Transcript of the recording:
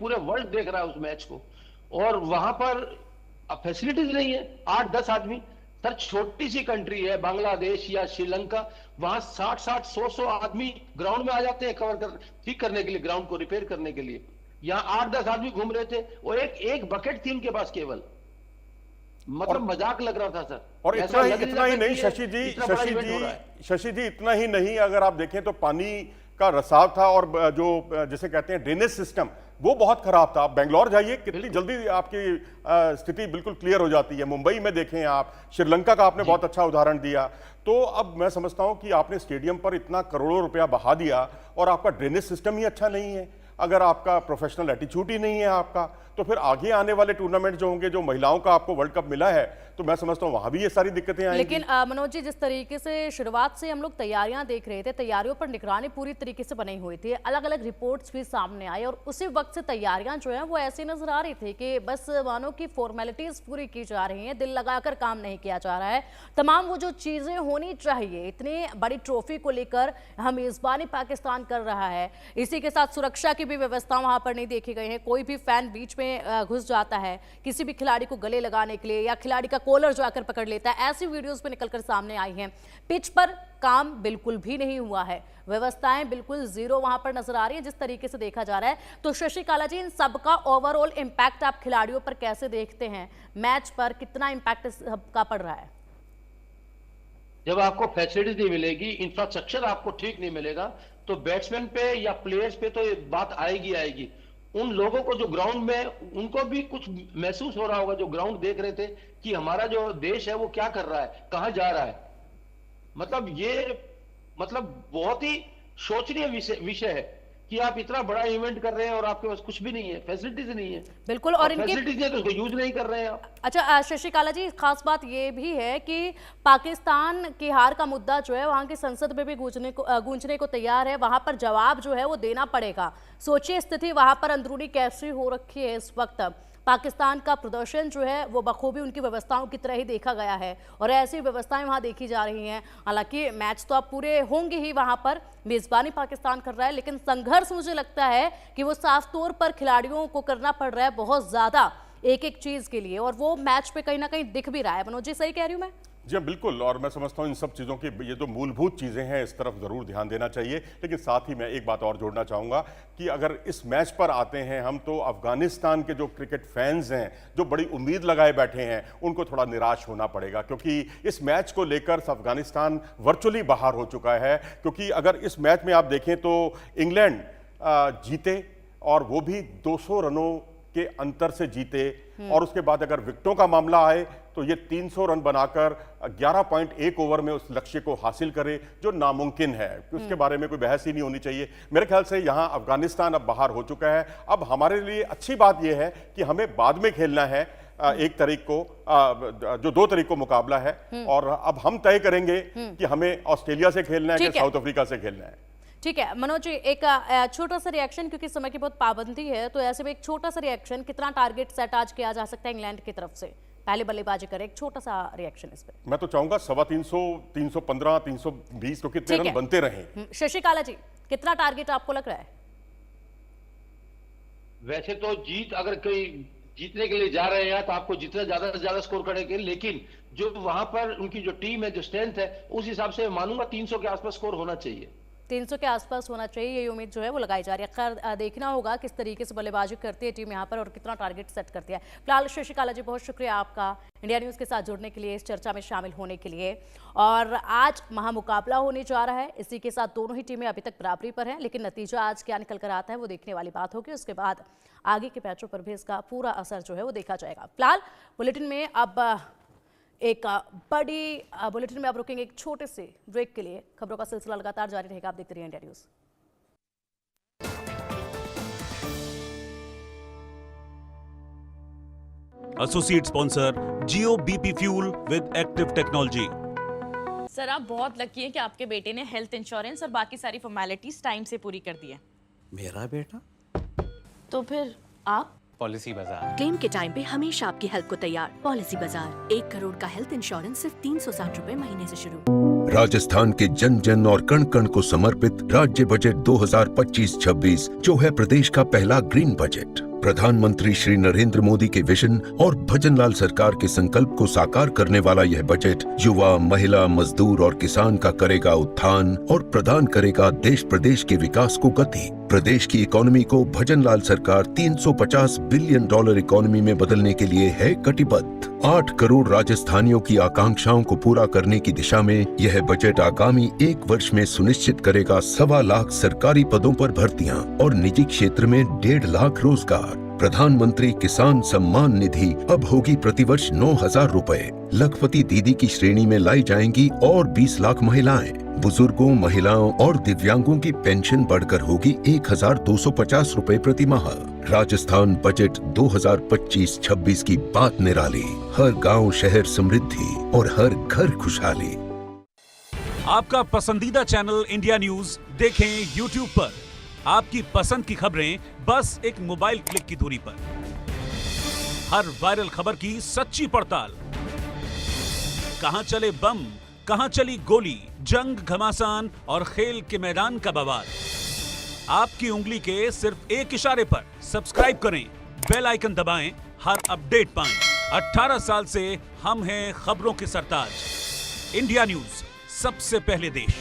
पूरे वर्ल्ड देख रहा है उस मैच को, और वहां पर फैसिलिटीज नहीं है। 8-10 आदमी, सर छोटी सी कंट्री है बांग्लादेश या श्रीलंका, वहां 60-60, 100-100 आदमी ग्राउंड में आ जाते हैं कवर कर ठीक करने के लिए, ग्राउंड को रिपेयर करने के लिए। यहाँ 8-10 आदमी घूम रहे थे, और एक बकेट थी उनके पास केवल, मतलब मजाक लग रहा था सर। और इतना ही नहीं शशि जी, इतना ही नहीं, अगर आप देखें तो पानी का रिसाव था, और जो जिसे कहते हैं ड्रेनेज सिस्टम, वो बहुत खराब था। आप बेंगलोर जाइए, कितनी जल्दी आपकी स्थिति बिल्कुल क्लियर हो जाती है। मुंबई में देखें आप, श्रीलंका का आपने बहुत अच्छा उदाहरण दिया। तो अब मैं समझता हूं कि आपने स्टेडियम पर इतना करोड़ों रुपया बहा दिया और आपका ड्रेनेज सिस्टम ही अच्छा नहीं है, अगर आपका प्रोफेशनल एटीट्यूड ही नहीं है आपका, तो फिर आगे आने वाले टूर्नामेंट जो होंगे, जो महिलाओं का आपको वर्ल्ड कप मिला है, तो मैं समझता हूँ वहां भी ये सारी दिक्कतें आएंगी। लेकिन मनोज जी, जिस तरीके से शुरुआत से हम लोग तैयारियां देख रहे थे, तैयारियों पर निगरानी पूरी तरीके से बनी हुई थी, अलग अलग रिपोर्ट्स भी सामने आई, और उसी वक्त से तैयारियां जो है वो ऐसी नजर आ रही थी कि बस मानो की फॉर्मेलिटीज पूरी की जा रही हैं, दिल लगाकर काम नहीं किया जा रहा है। तमाम वो जो चीजें होनी चाहिए, इतनी बड़ी ट्रॉफी को लेकर हम मेजबानी पाकिस्तान कर रहा है, इसी के साथ सुरक्षा की भी व्यवस्था वहां पर नहीं देखी गई है। कोई भी फैन बीच में घुस जाता है किसी भी खिलाड़ी को गले लगाने के लिए, या खिलाड़ी का कॉलर जो आकर पकड़ लेता है, ऐसी वीडियोस भी निकलकर सामने आई हैं। पिच पर काम बिल्कुल भी नहीं हुआ है, व्यवस्थाएं बिल्कुल जीरो वहां पर नजर आ रही है जिस तरीके से देखा जा रहा है। तो शशि काला जी, इन सबका ओवरऑल इंपैक्ट आप खिलाड़ियों पर कैसे देखते हैं? मैच पर कितना इंपैक्ट सबका पड़ रहा है? जब आपको फैसिलिटीज नहीं मिलेगी, इंफ्रास्ट्रक्चर आपको ठीक नहीं मिलेगा, तो बैट्समैन पे या प्लेयर्स पे तो ये बात आएगी। उन लोगों को जो ग्राउंड में, उनको भी कुछ महसूस हो रहा होगा, जो ग्राउंड देख रहे थे कि हमारा जो देश है वो क्या कर रहा है, कहां जा रहा है। मतलब बहुत ही सोचनीय विषय है कि आप इतना बड़ा इवेंट कर रहे हैं और आपके पास कुछ भी नहीं है, फैसिलिटीज नहीं है। बिल्कुल, और इनके फैसिलिटीज है तो उसको यूज नहीं कर रहे हैं आप। अच्छा शशि काला जी, खास बात ये भी है कि पाकिस्तान की हार का मुद्दा जो है वहां की संसद में भी गूंजने को तैयार है, वहां पर जवाब जो है वो देना पड़ेगा। सोचिए स्थिति वहां पर अंदरूनी कैसी हो रखी है इस वक्त। पाकिस्तान का प्रदर्शन जो है वो बखूबी उनकी व्यवस्थाओं की तरह ही देखा गया है, और ऐसी व्यवस्थाएं वहां देखी जा रही हैं। हालांकि मैच तो अब पूरे होंगे ही, वहां पर मेजबानी पाकिस्तान कर रहा है, लेकिन संघर्ष मुझे लगता है कि वो साफ तौर पर खिलाड़ियों को करना पड़ रहा है बहुत ज्यादा, एक एक चीज के लिए, और वो मैच पे कहीं ना कहीं दिख भी रहा है। मनोज जी, सही कह रही हूं मैं? जी बिल्कुल, और मैं समझता हूँ इन सब चीज़ों की, ये जो मूलभूत चीज़ें हैं, इस तरफ ज़रूर ध्यान देना चाहिए। लेकिन साथ ही मैं एक बात और जोड़ना चाहूँगा कि अगर इस मैच पर आते हैं हम, तो अफगानिस्तान के जो क्रिकेट फैंस हैं, जो बड़ी उम्मीद लगाए बैठे हैं, उनको थोड़ा निराश होना पड़ेगा, क्योंकि इस मैच को लेकर अफगानिस्तान वर्चुअली बाहर हो चुका है। क्योंकि अगर इस मैच में आप देखें तो इंग्लैंड जीते, और वो भी 200 रनों के अंतर से जीते, और उसके बाद अगर विकेटों का मामला आए तो ये 300 रन बनाकर 11.1 ओवर में उस लक्ष्य को हासिल करे, जो नामुमकिन है, उसके बारे में कोई बहस ही नहीं होनी चाहिए। मेरे ख्याल से यहाँ अफगानिस्तान अब बाहर हो चुका है। अब हमारे लिए अच्छी बात यह है कि हमें बाद में खेलना है 1 तारीख को, जो 2 तारीख को मुकाबला है, और अब हम तय करेंगे कि हमें ऑस्ट्रेलिया से खेलना है कि साउथ अफ्रीका से खेलना है। ठीक है मनोज जी, एक छोटा सा रिएक्शन, क्योंकि समय की बहुत पाबंदी है, तो ऐसे में एक छोटा सा रिएक्शन, कितना टारगेट सेट आज किया जा सकता है इंग्लैंड की तरफ से? पहले बल्लेबाजी करें, एक छोटा सा रिएक्शन इस पे। मैं तो चाहूंगा 350, 315, 320, क्योंकि इतने रन बनते रहे। शशि काला जी, कितना टारगेट आपको लग रहा है? वैसे तो अगर कोई जीतने के लिए जा रहे हैं तो आपको जितना ज्यादा से ज्यादा स्कोर करेंगे, लेकिन जो वहां पर उनकी जो टीम है, जो स्ट्रेंथ है, उस हिसाब से मानूंगा 300 के आसपास स्कोर होना चाहिए। 300 के आसपास होना चाहिए, ये उम्मीद जो है वो लगाई जा रही है। खैर देखना होगा किस तरीके से बल्लेबाजी करती है टीम यहाँ पर और कितना टारगेट सेट करती है। फिलहाल शशि काला जी, बहुत शुक्रिया आपका इंडिया न्यूज़ के साथ जुड़ने के लिए, इस चर्चा में शामिल होने के लिए। और आज महामुकाबला होने जा रहा है, इसी के साथ दोनों ही टीमें अभी तक बराबरी पर हैं, लेकिन नतीजा आज क्या निकल कर आता है वो देखने वाली बात होगी। उसके बाद आगे के मैचों पर भी इसका पूरा असर जो है वो देखा जाएगा। फिलहाल बुलेटिन में अब एक बड़ी बुलेटिन में अब रुकेंगे एक छोटे से ब्रेक के लिए। खबरों का सिलसिला लगातार जारी रहेगा, आप देखते रहिए India news. Associate sponsor Jio BP fuel with active technology. Sir आप बहुत लकी हैं कि आपके बेटे ने हेल्थ इंश्योरेंस और बाकी सारी फॉर्मेलिटीज टाइम से पूरी कर दी है। मेरा बेटा? तो फिर आप? पॉलिसी बाजार। क्लेम के टाइम पे हमेशा आपकी हेल्प को तैयार। पॉलिसी बाजार, 1 करोड़ का हेल्थ इंश्योरेंस सिर्फ 360 रुपए महीने से शुरू। राजस्थान के जन जन और कण कण को समर्पित राज्य बजट 2025-26, जो है प्रदेश का पहला ग्रीन बजट। प्रधानमंत्री श्री नरेंद्र मोदी के विजन और भजनलाल सरकार के संकल्प को साकार करने वाला यह बजट युवा, महिला, मजदूर और किसान का करेगा उत्थान और प्रदान करेगा देश प्रदेश के विकास को गति। प्रदेश की इकोनॉमी को भजनलाल सरकार 350 बिलियन डॉलर इकोनॉमी में बदलने के लिए है कटिबद्ध। 8 करोड़ राजस्थानियों की आकांक्षाओं को पूरा करने की दिशा में यह बजट आगामी 1 वर्ष में सुनिश्चित करेगा 1.25 लाख सरकारी पदों पर भर्तियां और निजी क्षेत्र में 1.5 लाख रोजगार। प्रधानमंत्री किसान सम्मान निधि अब होगी प्रतिवर्ष 9,000 रुपए। लखपति दीदी की श्रेणी में लाई जाएंगी और 20 लाख महिलाएं। बुजुर्गों, महिलाओं और दिव्यांगों की पेंशन बढ़कर होगी 1,250 रुपए प्रति माह। राजस्थान बजट 2025-26 की बात निराली। हर गांव शहर समृद्धि और हर घर खुशहाली। आपका पसंदीदा चैनल इंडिया न्यूज देखें YouTube पर। आपकी पसंद की खबरें बस एक मोबाइल क्लिक की दूरी पर। हर वायरल खबर की सच्ची पड़ताल। कहां चले बम, कहां चली गोली, जंग, घमासान और खेल के मैदान का बवाल। आपकी उंगली के सिर्फ एक इशारे पर सब्सक्राइब करें, बेल आइकन दबाएं, हर अपडेट पाएं। 18 साल से हम हैं खबरों के सरताज। इंडिया न्यूज, सबसे पहले देश।